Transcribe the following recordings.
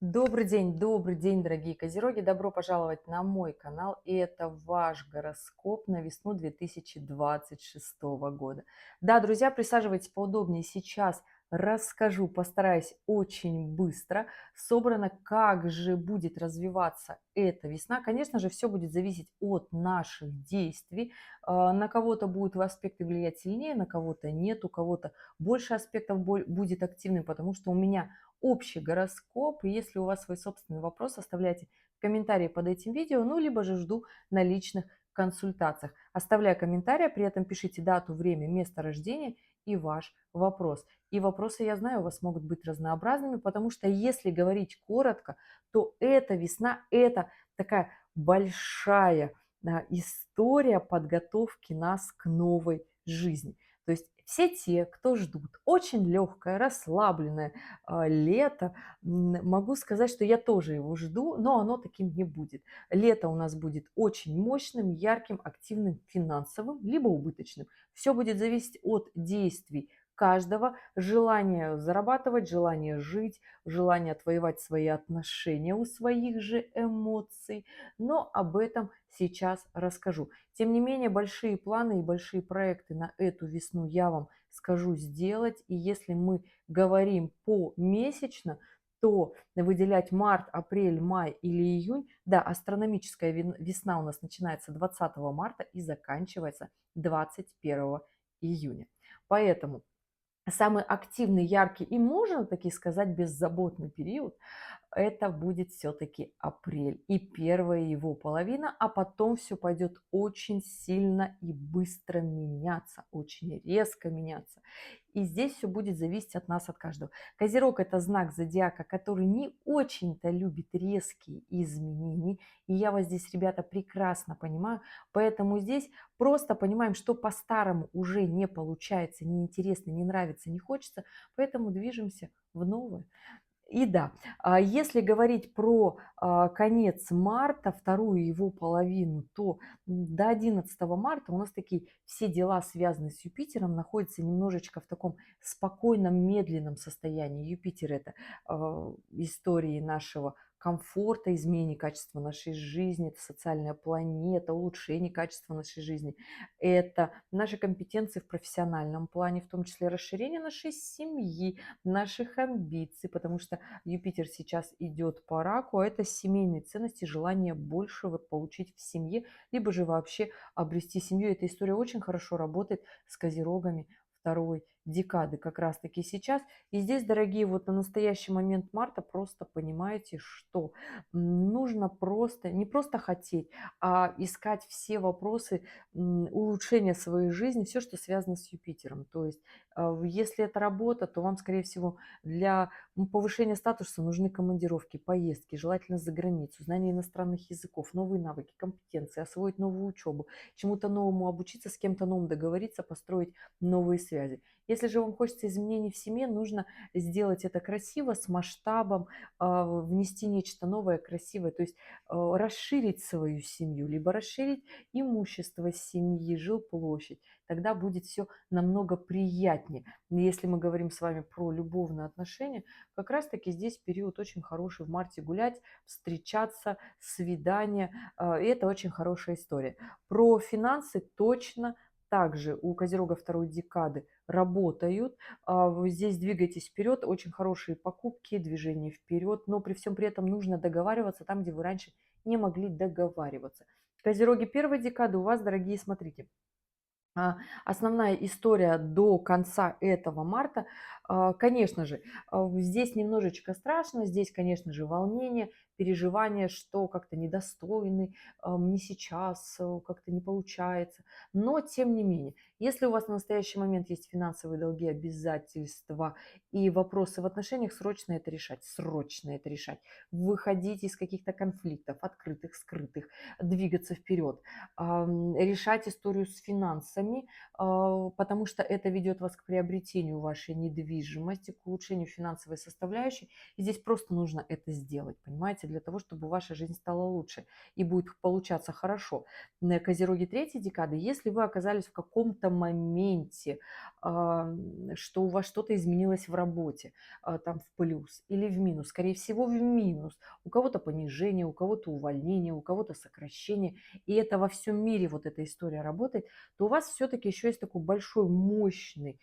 Добрый день, дорогие козероги! Добро пожаловать на мой канал. И это ваш гороскоп на весну 2026 года. Да, друзья, присаживайтесь поудобнее. Сейчас расскажу, постараюсь очень быстро. Собрано, как же будет развиваться эта весна. Конечно же, все будет зависеть от наших действий. На кого-то будут аспекты влиять сильнее, на кого-то нет, у кого-то больше аспектов будет активным, потому что у меня общий гороскоп. И если у вас свой собственный вопрос, оставляйте в комментарии под этим видео, ну, либо же жду на личных консультациях. Оставляя комментарии, при этом пишите дату, время, место рождения и ваш вопрос. И вопросы, я знаю, у вас могут быть разнообразными, потому что если говорить коротко, то эта весна – это такая большая история подготовки нас к новой жизни. То есть все те, кто ждут очень легкое, расслабленное, лето. Могу сказать, что я тоже его жду, но оно таким не будет. Лето у нас будет очень мощным, ярким, активным, финансовым, либо убыточным. Все будет зависеть от действий каждого, желания зарабатывать, желания жить, желания отвоевать свои отношения у своих же эмоций. Но об этом сейчас расскажу. Тем не менее, большие планы и большие проекты на эту весну я вам скажу сделать. И если мы говорим помесячно, то выделять март, апрель, май или июнь, да, астрономическая весна у нас начинается 20 марта и заканчивается 21 июня. Поэтому самый активный, яркий и, можно таки сказать, беззаботный период – это будет все-таки апрель и первая его половина, а потом все пойдет очень сильно и быстро меняться, очень резко меняться. И здесь все будет зависеть от нас, от каждого. Козерог – это знак зодиака, который не очень-то любит резкие изменения. И я вас здесь, ребята, прекрасно понимаю. Поэтому здесь просто понимаем, что по-старому уже не получается, неинтересно, не нравится, не хочется. Поэтому движемся в новое. И да, если говорить про конец марта, вторую его половину, то до 11 марта у нас такие все дела, связанные с Юпитером, находятся немножечко в таком спокойном, медленном состоянии. Юпитер – это истории нашего комфорта, изменения качества нашей жизни, это социальная планета, улучшение качества нашей жизни. Это наши компетенции в профессиональном плане, в том числе расширение нашей семьи, наших амбиций, потому что Юпитер сейчас идет по раку, а это семейные ценности, желание больше вот получить в семье, либо же вообще обрести семью. Эта история очень хорошо работает с козерогами второй декады как раз таки сейчас. И здесь, дорогие, вот на настоящий момент марта просто понимаете, что нужно просто, не просто хотеть, а искать все вопросы улучшения своей жизни, все, что связано с Юпитером. То есть, если это работа, то вам, скорее всего, для повышения статуса нужны командировки, поездки, желательно за границу, знание иностранных языков, новые навыки, компетенции, освоить новую учебу, чему-то новому обучиться, с кем-то новым договориться, построить новые связи. Если же вам хочется изменений в семье, нужно сделать это красиво, с масштабом, внести нечто новое, красивое, то есть расширить свою семью, либо расширить имущество семьи, жилплощадь. Тогда будет все намного приятнее. Если мы говорим с вами про любовные отношения, как раз-таки здесь период очень хороший в марте гулять, встречаться, свидания. И это очень хорошая история. Про финансы точно также у Козерога второй декады работают. Вы здесь двигайтесь вперед, очень хорошие покупки, движение вперед, но при всем при этом нужно договариваться там, где вы раньше не могли договариваться. Козероги первой декады у вас, дорогие, смотрите, основная история до конца этого марта, конечно же, здесь немножечко страшно, здесь, конечно же, волнение, переживание, что как-то недостойны, не сейчас, как-то не получается. Но, тем не менее, если у вас на настоящий момент есть финансовые долги, обязательства и вопросы в отношениях, срочно это решать. Выходить из каких-то конфликтов, открытых, скрытых, двигаться вперед, решать историю с финансами, потому что это ведет вас к приобретению вашей недвижимости недвижимости, к улучшению финансовой составляющей. И здесь просто нужно это сделать, понимаете, для того, чтобы ваша жизнь стала лучше и будет получаться хорошо. На Козероги третьей декады, если вы оказались в каком-то моменте, что у вас что-то изменилось в работе, там в плюс или в минус, скорее всего в минус, у кого-то понижение, у кого-то увольнение, у кого-то сокращение, и это во всем мире вот эта история работает, то у вас все-таки еще есть такой большой, мощный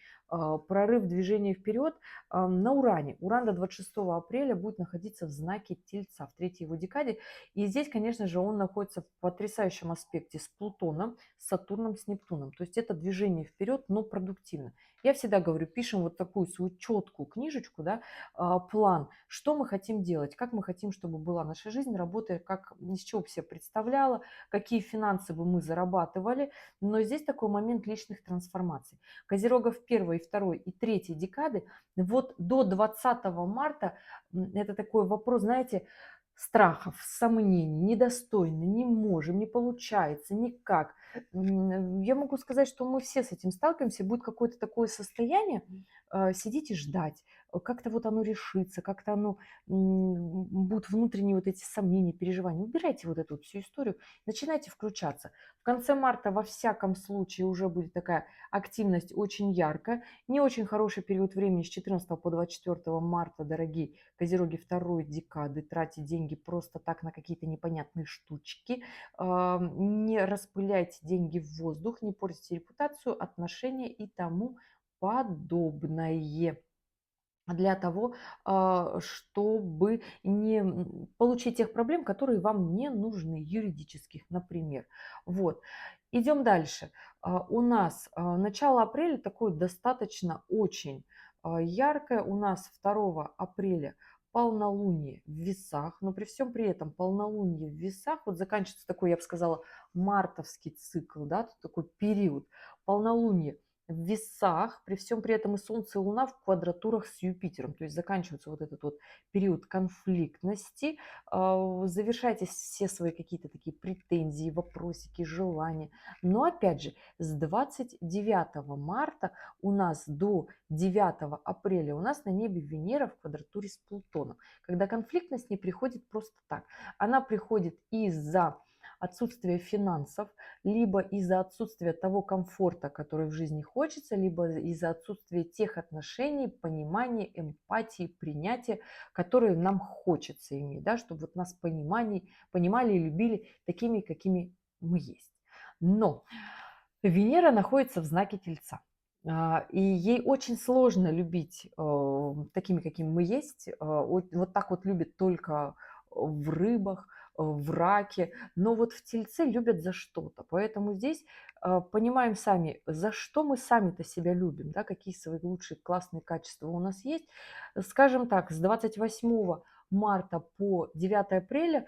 прорыв движения вперед на Уране. Уран до 26 апреля будет находиться в знаке Тельца, в третьей его декаде. И здесь, конечно же, он находится в потрясающем аспекте с Плутоном, с Сатурном, с Нептуном. То есть это движение вперед, но продуктивно. Я всегда говорю, пишем вот такую свою четкую книжечку, да, план, что мы хотим делать, как мы хотим, чтобы была наша жизнь, работая, как, из чего бы себе представляла, какие финансы бы мы зарабатывали. Но здесь такой момент личных трансформаций. Козерогов первой, второй и третьей декады, вот до 20 марта это такой вопрос, знаете, страхов, сомнений, недостойны, не можем, не получается, никак. Я могу сказать, что мы все с этим сталкиваемся, будет какое-то такое состояние, сидеть и ждать, как-то вот оно решится, как-то оно, будут внутренние вот эти сомнения, переживания. Убирайте вот эту вот всю историю, начинайте включаться. В конце марта во всяком случае уже будет такая активность очень яркая, не очень хороший период времени с 14 по 24 марта, дорогие Козероги второй декады, тратить деньги просто так на какие-то непонятные штучки. Не распыляйте деньги в воздух, не портите репутацию, отношения и тому подобное. Для того, чтобы не получить тех проблем, которые вам не нужны, юридических, например. Вот. Идем дальше. У нас начало апреля такое достаточно очень яркое. У нас 2 апреля полнолуние в весах, но при всем при этом полнолуние в весах, вот заканчивается такой, я бы сказала, мартовский цикл, да, тут такой период, полнолуние в весах, при всем при этом и Солнце, и Луна в квадратурах с Юпитером. То есть заканчивается вот этот вот период конфликтности, завершайте все свои какие-то такие претензии, вопросики, желания. Но опять же, с 29 марта у нас до 9 апреля у нас на небе Венера в квадратуре с Плутоном. Когда конфликтность не приходит просто так. Она приходит из-за отсутствия финансов, либо из-за отсутствия того комфорта, который в жизни хочется, либо из-за отсутствия тех отношений, понимания, эмпатии, принятия, которые нам хочется иметь, да, чтобы вот нас понимали и любили такими, какими мы есть. Но Венера находится в знаке Тельца. И ей очень сложно любить такими, какими мы есть. Вот так вот любит только в рыбах, в раке. Но вот в Тельце любят за что-то. Поэтому здесь понимаем сами, за что мы сами-то себя любим, да, какие свои лучшие классные качества у нас есть. Скажем так, с 28 марта по 9 апреля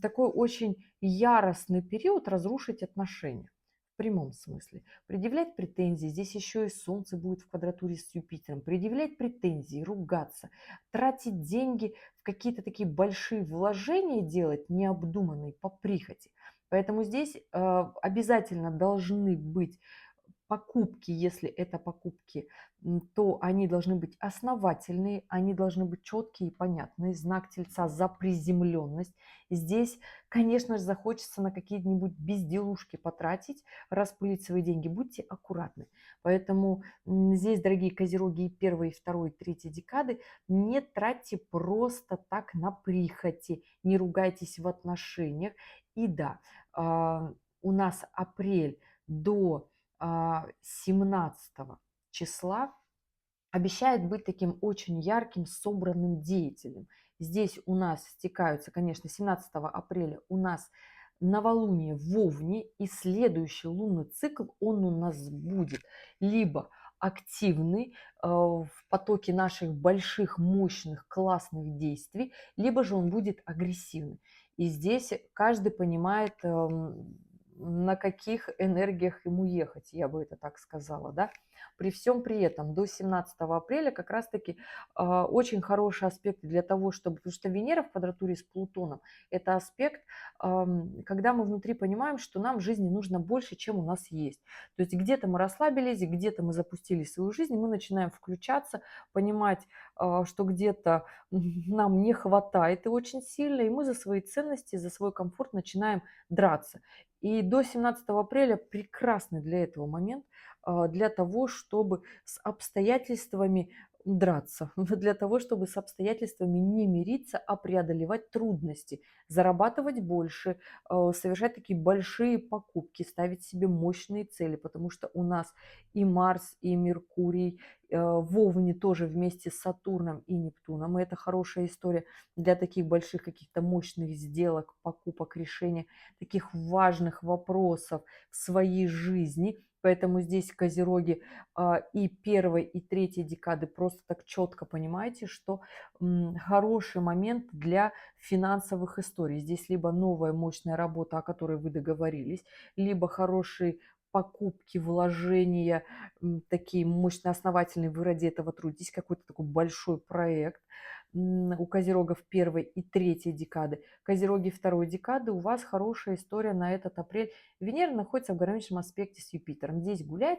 такой очень яростный период разрушить отношения. В прямом смысле. Предъявлять претензии, здесь еще и Солнце будет в квадратуре с Юпитером, предъявлять претензии, ругаться, тратить деньги в какие-то такие большие вложения делать, необдуманные, по прихоти. Поэтому здесь обязательно должны быть покупки, если это покупки, то они должны быть основательные, они должны быть четкие и понятные. Знак Тельца за приземленность. Здесь, конечно же, захочется на какие-нибудь безделушки потратить, распылить свои деньги. Будьте аккуратны. Поэтому здесь, дорогие козероги, и первой, и второй, и третьей декады, не тратьте просто так на прихоти, не ругайтесь в отношениях. И да, у нас апрель до 17 числа обещает быть таким очень ярким, собранным деятелем. Здесь у нас стекаются, конечно, 17 апреля у нас новолуние в Овне, и следующий лунный цикл, он у нас будет либо активный в потоке наших больших, мощных, классных действий, либо же он будет агрессивный. И здесь каждый понимает, на каких энергиях ему ехать, я бы это так сказала, да. При всем при этом до 17 апреля как раз-таки очень хороший аспект для того, чтобы, потому что Венера в квадратуре с Плутоном, это аспект, когда мы внутри понимаем, что нам в жизни нужно больше, чем у нас есть. То есть где-то мы расслабились, где-то мы запустили свою жизнь, и мы начинаем включаться, понимать, что где-то нам не хватает и очень сильно, и мы за свои ценности, за свой комфорт начинаем драться. И до 17 апреля прекрасный для этого момент, для того, чтобы с обстоятельствами драться, для того, чтобы с обстоятельствами не мириться, а преодолевать трудности, зарабатывать больше, совершать такие большие покупки, ставить себе мощные цели, потому что у нас и Марс, и Меркурий в Овне тоже вместе с Сатурном и Нептуном. И это хорошая история для таких больших каких-то мощных сделок, покупок, решения таких важных вопросов в своей жизни. Поэтому здесь козероги и первой, и третьей декады просто так четко понимаете, что хороший момент для финансовых историй. Здесь либо новая мощная работа, о которой вы договорились, либо хорошие покупки, вложения, такие мощно основательные, вы ради этого трудитесь, какой-то такой большой проект у козерогов первой и третьей декады. Козероги второй декады, у вас хорошая история на этот апрель. Венера находится в гармоничном аспекте с Юпитером. Здесь гулять,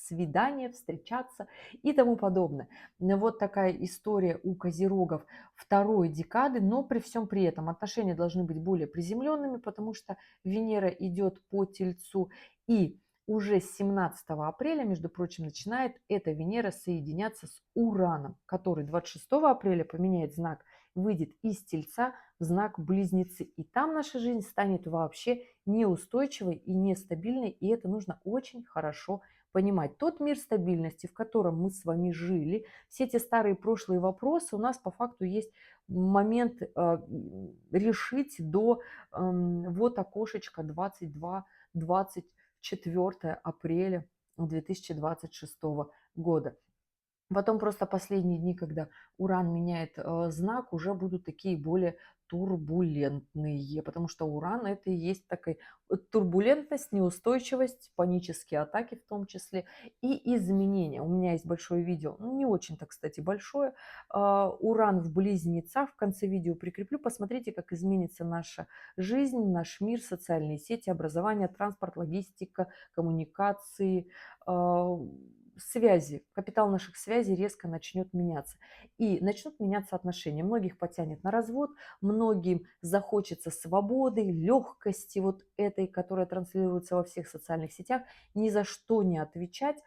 свидания, встречаться и тому подобное. Вот такая история у козерогов второй декады, но при всем при этом отношения должны быть более приземленными, потому что Венера идет по Тельцу, и уже с 17 апреля, между прочим, начинает эта Венера соединяться с Ураном, который 26 апреля поменяет знак, выйдет из Тельца в знак Близнецы. И там наша жизнь станет вообще неустойчивой и нестабильной, и это нужно очень хорошо понимать. Тот мир стабильности, в котором мы с вами жили, все эти старые прошлые вопросы, у нас по факту есть момент решить до вот окошечко 22-24 апреля 2026 года. Потом просто последние дни, когда Уран меняет знак, уже будут такие более турбулентные, потому что Уран это и есть такая турбулентность, неустойчивость, панические атаки в том числе и изменения. У меня есть большое видео, ну, не очень-то, кстати, большое. Уран в Близнецах, в конце видео прикреплю, посмотрите, как изменится наша жизнь, наш мир, социальные сети, образование, транспорт, логистика, коммуникации, связи, капитал наших связей резко начнет меняться. И начнут меняться отношения. Многих потянет на развод, многим захочется свободы, легкости вот этой, которая транслируется во всех социальных сетях, ни за что не отвечать,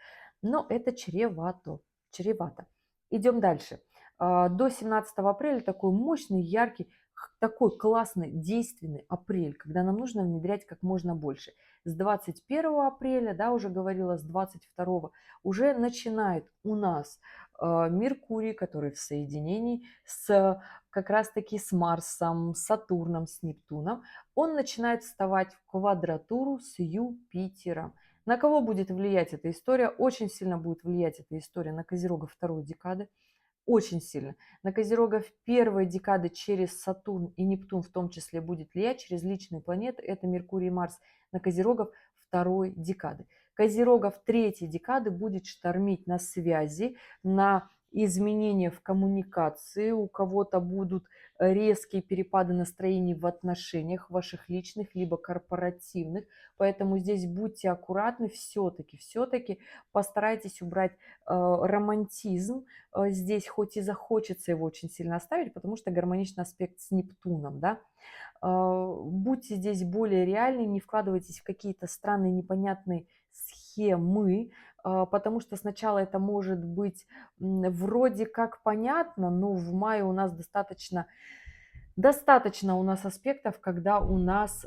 но это чревато. Чревато. Идем дальше. До 17 апреля такой мощный, яркий, такой классный, действенный апрель, когда нам нужно внедрять как можно больше. С 21 апреля, да, уже говорила, с 22 уже начинает у нас Меркурий, который в соединении с как раз-таки с Марсом, с Сатурном, с Нептуном, он начинает вставать в квадратуру с Юпитером. На кого будет влиять эта история? Очень сильно будет влиять эта история на Козерога второй декады. Очень сильно. На Козерогов первой декады через Сатурн и Нептун в том числе будет влиять через личные планеты. Это Меркурий и Марс. На Козерогов второй декады. Козерогов третьей декады будет штормить на связи, на изменения в коммуникации. У кого-то будут резкие перепады настроений в отношениях ваших личных, либо корпоративных. Поэтому здесь будьте аккуратны. Все-таки постарайтесь убрать романтизм. Здесь хоть и захочется его очень сильно оставить, потому что гармоничный аспект с Нептуном, да. Будьте здесь более реальны, не вкладывайтесь в какие-то странные непонятные схемы, потому что сначала это может быть вроде как понятно, но в мае у нас достаточно у нас аспектов, когда у нас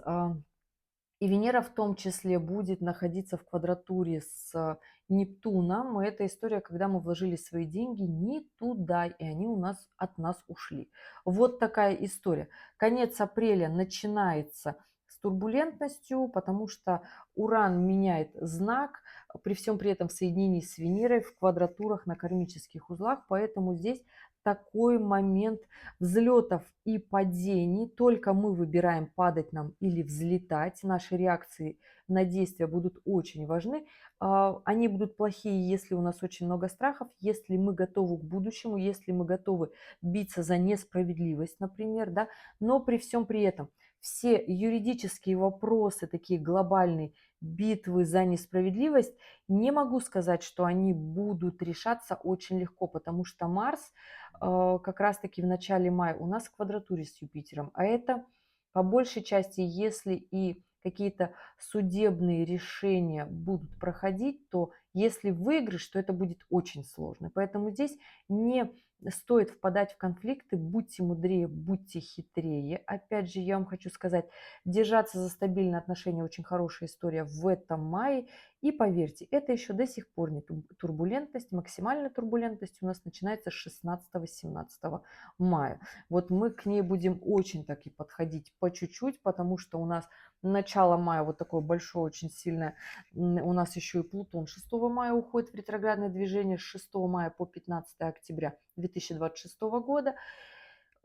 и Венера в том числе будет находиться в квадратуре с Нептуном. И это история, когда мы вложили свои деньги не туда, и они у нас от нас ушли. Вот такая история. Конец апреля начинается с турбулентностью, потому что Уран меняет знак, при всем при этом в соединении с Венерой в квадратурах на кармических узлах. Поэтому здесь такой момент взлетов и падений. Только мы выбираем, падать нам или взлетать. Наши реакции на действия будут очень важны. Они будут плохие, если у нас очень много страхов, если мы готовы к будущему, если мы готовы биться за несправедливость, например, да. Но при всем при этом все юридические вопросы, такие глобальные битвы за несправедливость, не могу сказать, что они будут решаться очень легко, потому что Марс как раз-таки в начале мая у нас в квадратуре с Юпитером, а это по большей части, если и какие-то судебные решения будут проходить, то если выигрыш, то это будет очень сложно. Поэтому здесь не стоит впадать в конфликты, будьте мудрее, будьте хитрее. Опять же, я вам хочу сказать, держаться за стабильные отношения очень хорошая история в этом мае. И поверьте, это еще до сих пор не турбулентность. Максимальная турбулентность у нас начинается с 16-17 мая. Вот мы к ней будем очень так и подходить по чуть-чуть, потому что у нас начало мая вот такое большое, очень сильное. У нас еще и Плутон 6 мая уходит в ретроградное движение, с 6 мая по 15 октября 2026 года.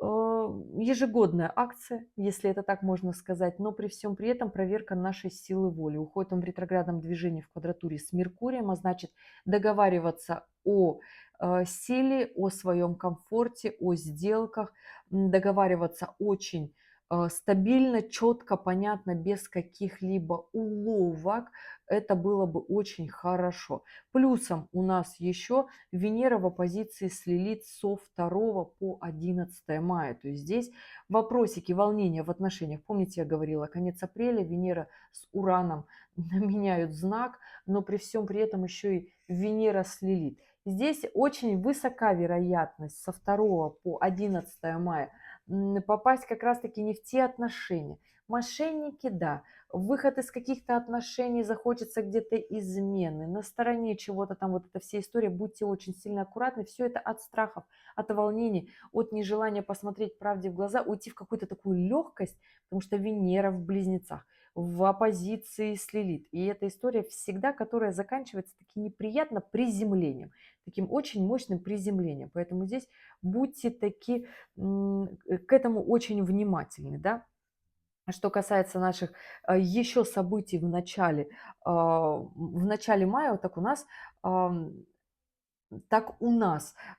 Ежегодная акция, если это так можно сказать, но при всем при этом проверка нашей силы воли. Уходит он в ретроградном движении в квадратуре с Меркурием, а значит договариваться о силе, о своем комфорте, о сделках, договариваться очень стабильно, четко, понятно, без каких-либо уловок. Это было бы очень хорошо. Плюсом у нас еще Венера в оппозиции с Лилит со 2 по 11 мая. То есть здесь вопросики, волнения в отношениях. Помните, я говорила, конец апреля, Венера с Ураном меняют знак, но при всем при этом еще и Венера с Лилит. Здесь очень высока вероятность со 2 по 11 мая попасть как раз-таки не в те отношения. Мошенники, да, выход из каких-то отношений, захочется где-то измены, на стороне чего-то там, вот эта вся история, будьте очень сильно аккуратны, все это от страхов, от волнений, от нежелания посмотреть правде в глаза, уйти в какую-то такую легкость, потому что Венера в близнецах, в оппозиции с Лилит. И эта история всегда, которая заканчивается таки неприятно приземлением, таким очень мощным приземлением. Поэтому здесь будьте таки к этому очень внимательны, да. Что касается наших еще событий в начале мая, вот так у нас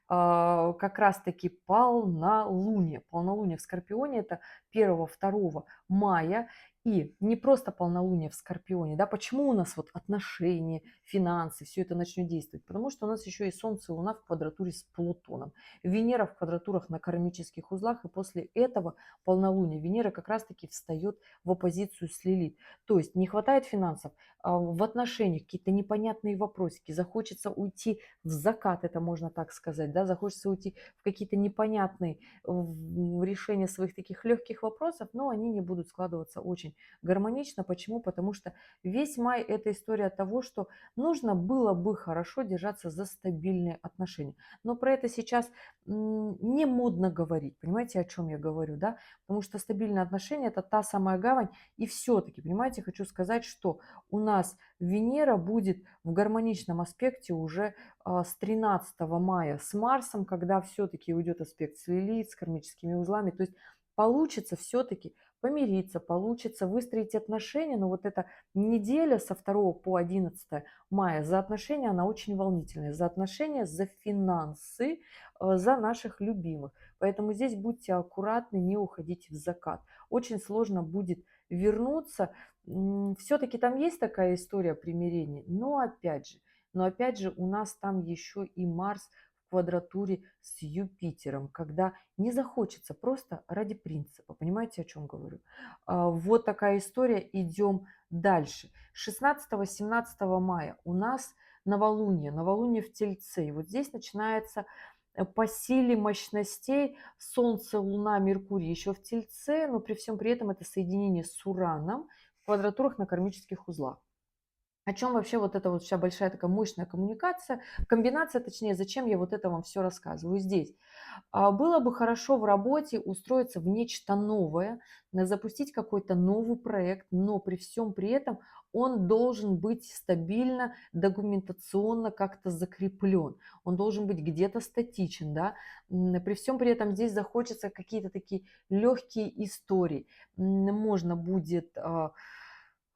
как раз-таки полнолуние. Полнолуние в Скорпионе это 1-2 мая. И не просто полнолуние в Скорпионе, да, почему у нас вот отношения, финансы, все это начнет действовать? Потому что у нас еще и Солнце и Луна в квадратуре с Плутоном. Венера в квадратурах на кармических узлах, и после этого полнолуния Венера как раз-таки встает в оппозицию с Лилит. То есть не хватает финансов, в отношениях какие-то непонятные вопросики, захочется уйти в закат, это можно так сказать, да, захочется уйти в какие-то непонятные решения своих таких легких вопросов, но они не будут складываться очень гармонично. Почему? Потому что весь май это история того, что нужно было бы хорошо держаться за стабильные отношения. Но про это сейчас не модно говорить. Понимаете, о чем я говорю, да? Потому что стабильные отношения это та самая гавань. И все-таки, понимаете, хочу сказать, что у нас Венера будет в гармоничном аспекте уже с 13 мая с Марсом, когда все-таки уйдет аспект с Лилит, с кармическими узлами. То есть получится все-таки помириться, получится выстроить отношения, но вот эта неделя со 2 по 11 мая за отношения, она очень волнительная. За отношения, за финансы, за наших любимых. Поэтому здесь будьте аккуратны, не уходите в закат. Очень сложно будет вернуться. Все-таки там есть такая история примирения, но опять же у нас там еще и Марс в квадратуре с Юпитером, когда не захочется просто ради принципа. Понимаете, о чем говорю? Вот такая история. Идем дальше. 16-17 мая у нас новолуние в Тельце. И вот здесь начинается по силе мощностей Солнце, Луна, Меркурий еще в Тельце, но при всем при этом это соединение с Ураном в квадратурах на кармических узлах. О чем вообще вот эта вот вся большая такая мощная комбинация, точнее, зачем я вот это вам все рассказываю здесь. Было бы хорошо в работе устроиться в нечто новое, запустить какой-то новый проект, но при всем при этом он должен быть стабильно, документационно как-то закреплен, он должен быть где-то статичен, да. При всем при этом здесь захочется какие-то такие легкие истории. Можно будет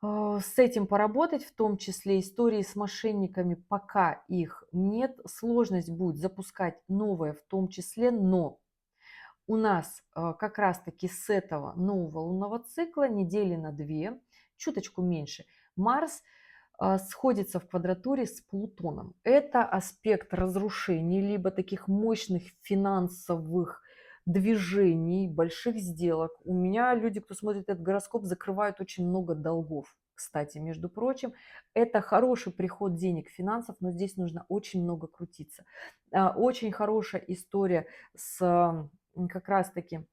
с этим поработать, в том числе истории с мошенниками, пока их нет. Сложность будет запускать новое в том числе, но у нас как раз-таки с этого нового лунного цикла недели на 2, чуточку меньше, Марс сходится в квадратуре с Плутоном. Это аспект разрушений, либо таких мощных финансовых движений, больших сделок. У меня люди, кто смотрит этот гороскоп, закрывают очень много долгов. Кстати, между прочим, это хороший приход денег, финансов, но здесь нужно очень много крутиться. Очень хорошая история с как раз-таки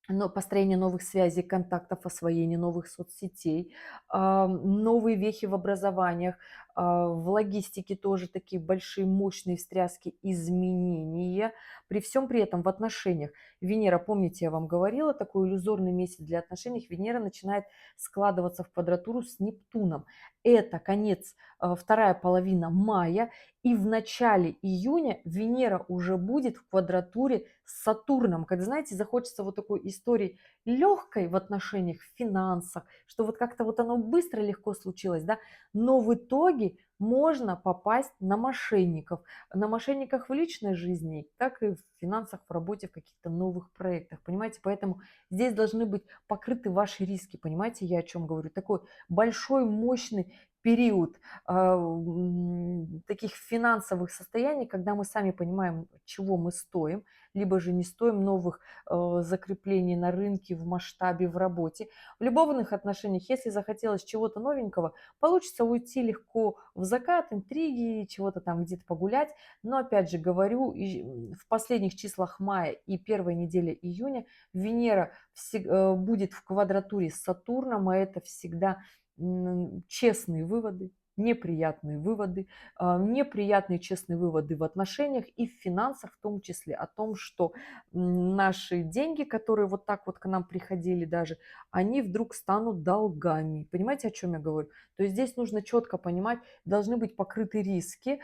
но построение новых связей, контактов, освоение новых соцсетей, новые вехи в образованиях, в логистике тоже такие большие, мощные встряски, изменения. При всем при этом в отношениях Венера, помните, я вам говорила, такой иллюзорный месяц для отношений, Венера начинает складываться в квадратуру с Нептуном. Это конец, вторая половина мая, и в начале июня Венера уже будет в квадратуре с Сатурном. Когда, знаете, захочется вот такой истории легкой в отношениях, в финансах, что вот как-то вот оно быстро, легко случилось, да, но в итоге можно попасть на мошенников. На мошенниках в личной жизни, так и в финансах, в работе, в каких-то новых проектах, понимаете? Поэтому здесь должны быть покрыты ваши риски, понимаете, я о чем говорю? Такой большой, мощный период таких финансовых состояний, когда мы сами понимаем, чего мы стоим, либо же не стоим новых закреплений на рынке, в масштабе, в работе. В любовных отношениях, если захотелось чего-то новенького, получится уйти легко в закат, интриги, чего-то там где-то погулять. Но опять же говорю, в последних числах мая и первой неделе июня Венера будет в квадратуре с Сатурном, а это всегда честные выводы, неприятные выводы, неприятные честные выводы в отношениях и в финансах, в том числе о том, что наши деньги, которые вот так вот к нам приходили даже, они вдруг станут долгами. Понимаете, о чем я говорю? То есть здесь нужно четко понимать, должны быть покрыты риски.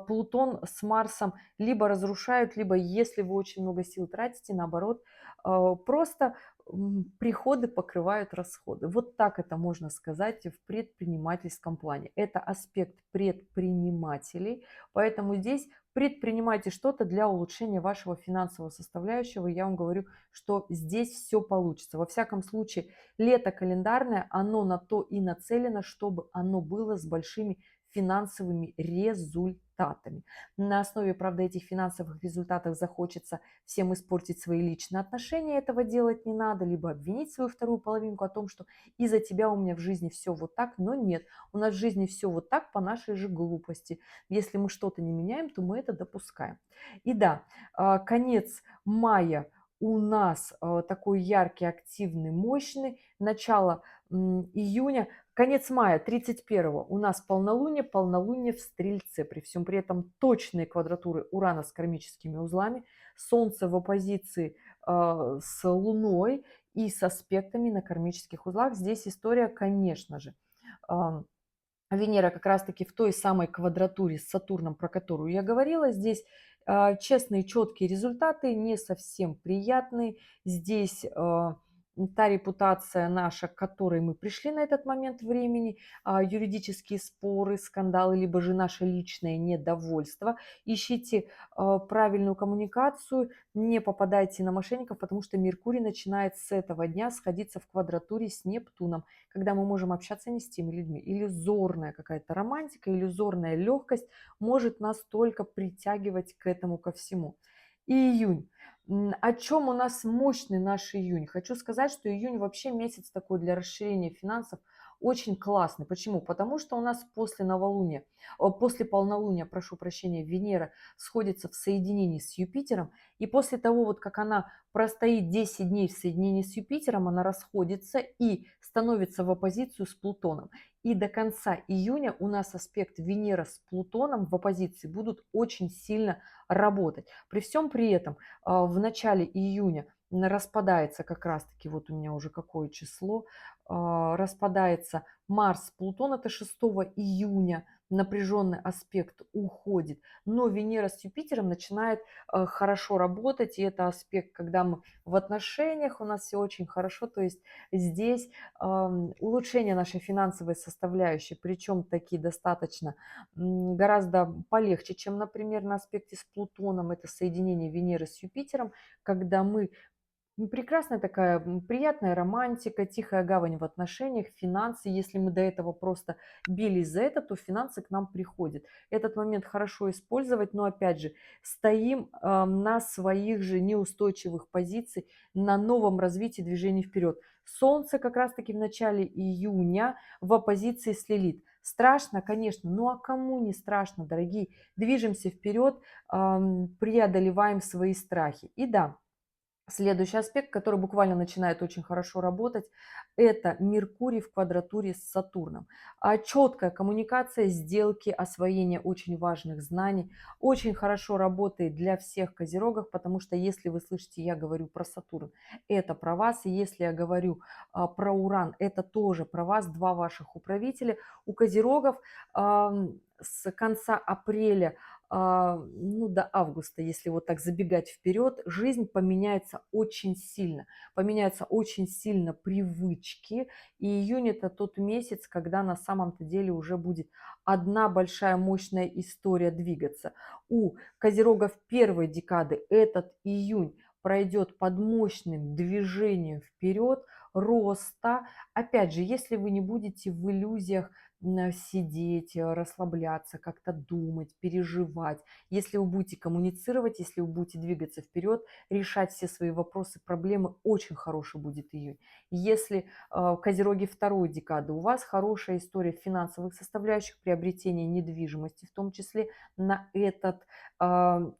Плутон с Марсом либо разрушают, либо если вы очень много сил тратите, наоборот, просто приходы покрывают расходы. Вот так это можно сказать в предпринимательском плане. Это аспект предпринимателей, поэтому здесь предпринимайте что-то для улучшения вашего финансового составляющего. Я вам говорю, что здесь все получится. Во всяком случае, лето календарное, оно на то и нацелено, чтобы оно было с большими финансовыми результатами. На основе, правда, этих финансовых результатов захочется всем испортить свои личные отношения, этого делать не надо, либо обвинить свою вторую половинку о том, что из-за тебя у меня в жизни все вот так, но нет, у нас в жизни все вот так по нашей же глупости. Если мы что-то не меняем, то мы это допускаем. И да, конец мая у нас такой яркий, активный, мощный. Начало июня, конец мая, 31-го, у нас полнолуние, полнолуние в Стрельце. При всем при этом точные квадратуры Урана с кармическими узлами, Солнце в оппозиции с Луной и с аспектами на кармических узлах. Здесь история, конечно же, Венера как раз-таки в той самой квадратуре с Сатурном, про которую я говорила. Здесь честные, четкие результаты, не совсем приятные. Здесь та репутация наша, к которой мы пришли на этот момент времени, юридические споры, скандалы, либо же наше личное недовольство. Ищите правильную коммуникацию, не попадайте на мошенников, потому что Меркурий начинает с этого дня сходиться в квадратуре с Нептуном, когда мы можем общаться не с теми людьми. Иллюзорная какая-то романтика, иллюзорная легкость может нас только притягивать к этому ко всему. И июнь. О чем у нас мощный наш июнь? Хочу сказать, что июнь вообще месяц такой для расширения финансов очень классный. Почему? Потому что у нас после новолуния, после полнолуния, прошу прощения, Венера сходится в соединении с Юпитером. И после того, вот как она простоит 10 дней в соединении с Юпитером, она расходится и становится в оппозицию с Плутоном. И до конца июня у нас аспект Венера с Плутоном в оппозиции будут очень сильно работать. При всем при этом в начале июня распадается как раз-таки, вот у меня уже какое число, распадается Марс, Плутон, это 6 июня, напряженный аспект уходит, но Венера с Юпитером начинает хорошо работать, и это аспект, когда мы в отношениях, у нас все очень хорошо, то есть здесь улучшение нашей финансовой составляющей, причем такие достаточно гораздо полегче, чем, например, на аспекте с Плутоном, это соединение Венеры с Юпитером, когда мы прекрасная такая, приятная романтика, тихая гавань в отношениях, финансы. Если мы до этого просто бились за это, то финансы к нам приходят. Этот момент хорошо использовать, но опять же, стоим на своих же неустойчивых позициях, на новом развитии движения вперед. Солнце как раз-таки в начале июня в оппозиции с Лилит. Страшно, конечно, ну а кому не страшно, дорогие? Движемся вперед, преодолеваем свои страхи. И да, следующий аспект, который буквально начинает очень хорошо работать, это Меркурий в квадратуре с Сатурном. Четкая коммуникация, сделки, освоение очень важных знаний очень хорошо работает для всех козерогов, потому что если вы слышите, я говорю про Сатурн, это про вас, и если я говорю про Уран, это тоже про вас, два ваших управителя. У козерогов с конца апреля ну, до августа, если вот так забегать вперед, жизнь поменяется очень сильно. Поменяются очень сильно привычки. И июнь это тот месяц, когда на самом-то деле уже будет одна большая мощная история двигаться. У козерогов первой декады этот июнь пройдет под мощным движением вперед, роста. Опять же, если вы не будете в иллюзиях сидеть, расслабляться, как-то думать, переживать. Если вы будете коммуницировать, если вы будете двигаться вперед, решать все свои вопросы, проблемы, очень хороший будет июнь. Если козероги второй декады, у вас хорошая история финансовых составляющих, приобретения недвижимости, в том числе на этот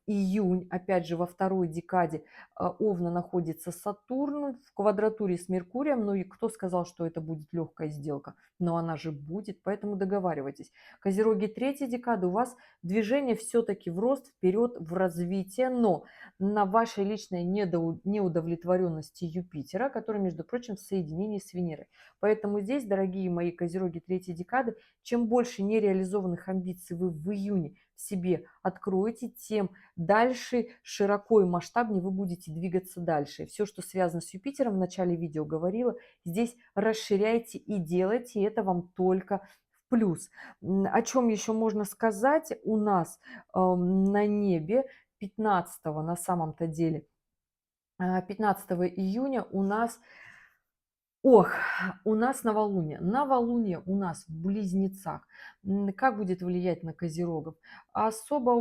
июнь, опять же, во второй декаде Овна находится Сатурн в квадратуре с Меркурием, ну и кто сказал, что это будет легкая сделка? Но она же будет, поэтому договаривайтесь. Козероги третьей декады, у вас движение все-таки в рост, вперед, в развитие, но на вашей личной неудовлетворенности Юпитера, который, между прочим, в соединении с Венерой. Поэтому здесь, дорогие мои козероги третьей декады, чем больше нереализованных амбиций вы в июне в себе откроете, тем дальше, широко и масштабнее вы будете двигаться дальше. Все, что связано с Юпитером, в начале видео говорила, здесь расширяйте и делайте, и это вам только в плюс. О чем еще можно сказать? У нас на небе 15 на самом-то деле, 15 июня у нас Ох, у нас новолуние. Новолуние у нас в Близнецах. Как будет влиять на козерогов? Особо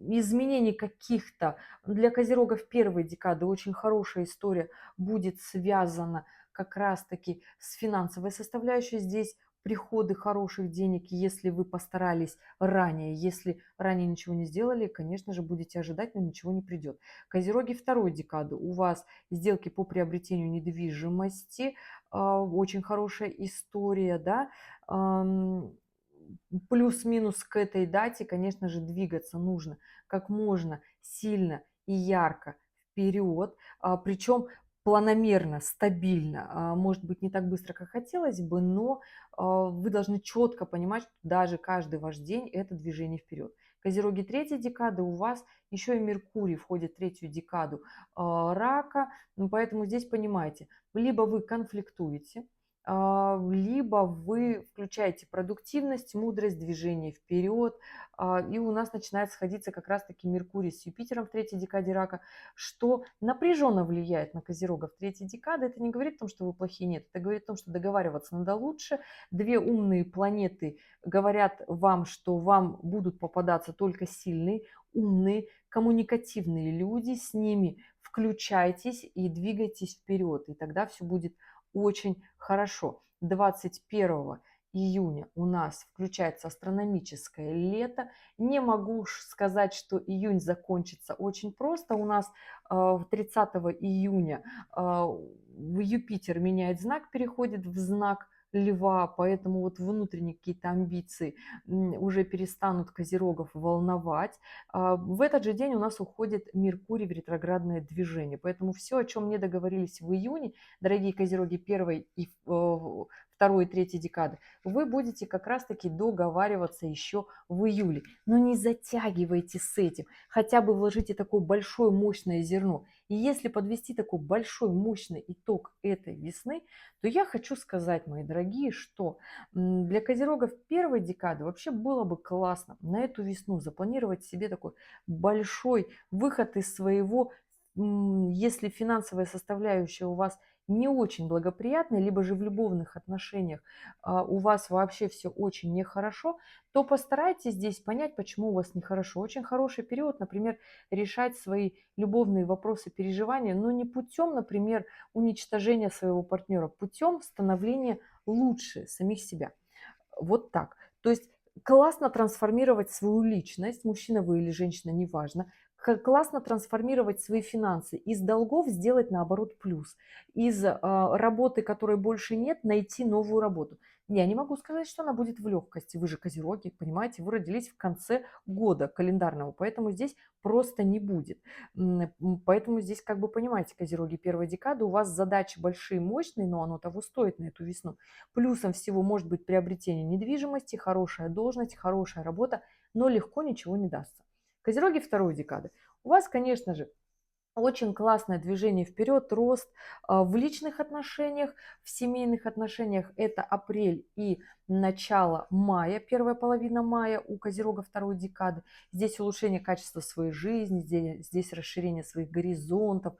изменений каких-то. Для козерогов первой декады очень хорошая история будет связана как раз-таки с финансовой составляющей. Здесь приходы хороших денег, если вы постарались ранее. Если ранее ничего не сделали, конечно же, будете ожидать, но ничего не придет. Козероги второй декады. У вас сделки по приобретению недвижимости, очень хорошая история, да. Плюс-минус к этой дате, конечно же, двигаться нужно как можно сильно и ярко вперед, причем планомерно, стабильно, может быть, не так быстро, как хотелось бы, но вы должны четко понимать, что даже каждый ваш день это движение вперед. Козероги третьей декады, у вас еще и Меркурий входит в третью декаду рака, поэтому здесь понимаете, либо вы конфликтуете, либо вы включаете продуктивность, мудрость, движение вперед, и у нас начинает сходиться как раз-таки Меркурий с Юпитером в третьей декаде рака, что напряженно влияет на козерогов третьей декады. Это не говорит о том, что вы плохие, нет, это говорит о том, что договариваться надо лучше. Две умные планеты говорят вам, что вам будут попадаться только сильные, умные, коммуникативные люди, с ними включайтесь и двигайтесь вперед, и тогда все будет очень хорошо. 21 июня у нас включается астрономическое лето. Не могу сказать, что июнь закончится очень просто. У нас 30 июня Юпитер меняет знак, переходит в знак льва, поэтому вот внутренние какие-то амбиции уже перестанут козерогов волновать. В этот же день у нас уходит Меркурий в ретроградное движение, поэтому все, о чем не договорились в июне, дорогие козероги первой и второй и третьей декады, вы будете как раз-таки договариваться еще в июле. Но не затягивайте с этим, хотя бы вложите такое большое мощное зерно. И если подвести такой большой мощный итог этой весны, то я хочу сказать, мои дорогие, что для козерогов первой декады вообще было бы классно на эту весну запланировать себе такой большой выход из своего, если финансовая составляющая у вас не очень благоприятная, либо же в любовных отношениях у вас вообще все очень нехорошо, то постарайтесь здесь понять, почему у вас нехорошо. Очень хороший период, например, решать свои любовные вопросы, переживания, но не путем, например, уничтожения своего партнера, путем становления лучше самих себя. Вот так. То есть классно трансформировать свою личность, мужчина вы или женщина, неважно, классно трансформировать свои финансы, из долгов сделать наоборот плюс, из работы, которой больше нет, найти новую работу. Я не могу сказать, что она будет в легкости. Вы же козероги, понимаете, вы родились в конце года календарного, поэтому здесь просто не будет. Поэтому здесь, как бы понимаете, козероги первой декады, у вас задачи большие, мощные, но оно того стоит на эту весну. Плюсом всего может быть приобретение недвижимости, хорошая должность, хорошая работа, но легко ничего не дастся. Козероги второй декады. У вас, конечно же, очень классное движение вперед, рост в личных отношениях, в семейных отношениях. Это апрель и начало мая, первая половина мая у Козерога второй декады. Здесь улучшение качества своей жизни, здесь расширение своих горизонтов.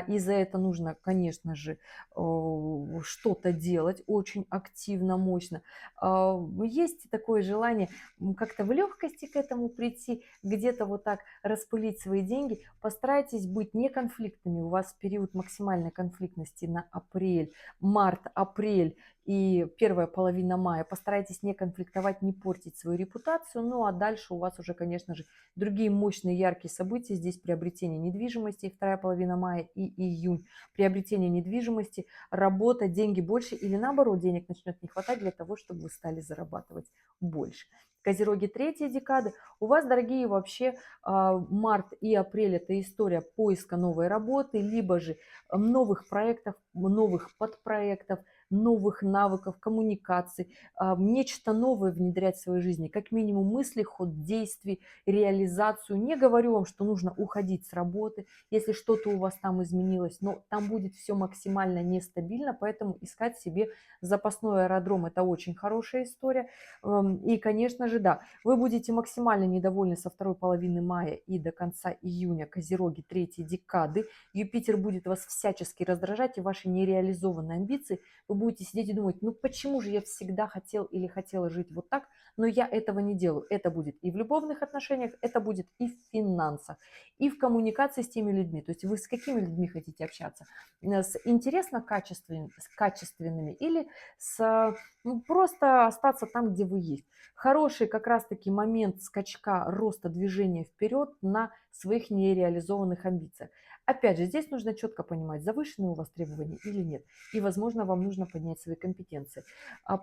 И за это нужно, конечно же, что-то делать очень активно, мощно. Есть такое желание как-то в легкости к этому прийти, где-то вот так распылить свои деньги. Постарайтесь быть неконфликтными. У вас период максимальной конфликтности на апрель, март, апрель и первая половина мая. Постарайтесь не конфликтовать, не портить свою репутацию. Ну а дальше у вас уже, конечно же, другие мощные, яркие события. Здесь приобретение недвижимости, вторая половина мая и июнь. Приобретение недвижимости, работа, деньги больше или наоборот, денег начнет не хватать для того, чтобы вы стали зарабатывать больше. Козероги третьей декады. У вас, дорогие, вообще март и апрель – это история поиска новой работы, либо же новых проектов, новых подпроектов, новых навыков, коммуникаций, нечто новое внедрять в свою жизнь, как минимум мысли, ход действий, реализацию. Не говорю вам, что нужно уходить с работы, если что-то у вас там изменилось, но там будет все максимально нестабильно, поэтому искать себе запасной аэродром – это очень хорошая история. И, конечно же, да, вы будете максимально недовольны со второй половины мая и до конца июня, козероги третьей декады. Юпитер будет вас всячески раздражать, и ваши нереализованные амбиции. Вы будете сидеть и думать, ну почему же я всегда хотел или хотела жить вот так, но я этого не делаю. Это будет и в любовных отношениях, это будет и в финансах, и в коммуникации с теми людьми. То есть вы с какими людьми хотите общаться? С интересно качественными или с просто остаться там, где вы есть. Хороший как раз-таки момент скачка, роста, движения вперед на своих нереализованных амбициях. Опять же, здесь нужно четко понимать, завышенные у вас требования или нет. И, возможно, вам нужно поднять свои компетенции.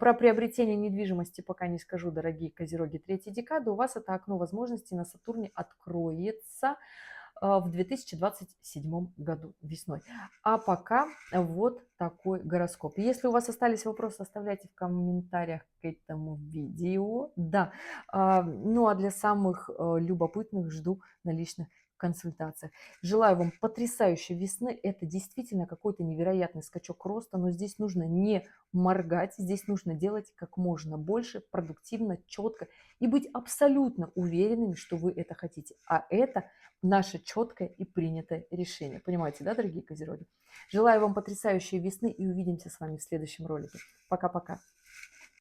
Про приобретение недвижимости пока не скажу, дорогие козероги третьей декады. У вас это окно возможностей на Сатурне откроется в 2027 году весной. А пока вот такой гороскоп. Если у вас остались вопросы, оставляйте в комментариях к этому видео. Да. Ну а для самых любопытных жду на личных консультациях. Желаю вам потрясающей весны. Это действительно какой-то невероятный скачок роста, но здесь нужно не моргать, здесь нужно делать как можно больше, продуктивно, четко и быть абсолютно уверенными, что вы это хотите. А это наше четкое и принятое решение. Понимаете, да, дорогие козероги? Желаю вам потрясающей весны и увидимся с вами в следующем ролике. Пока-пока.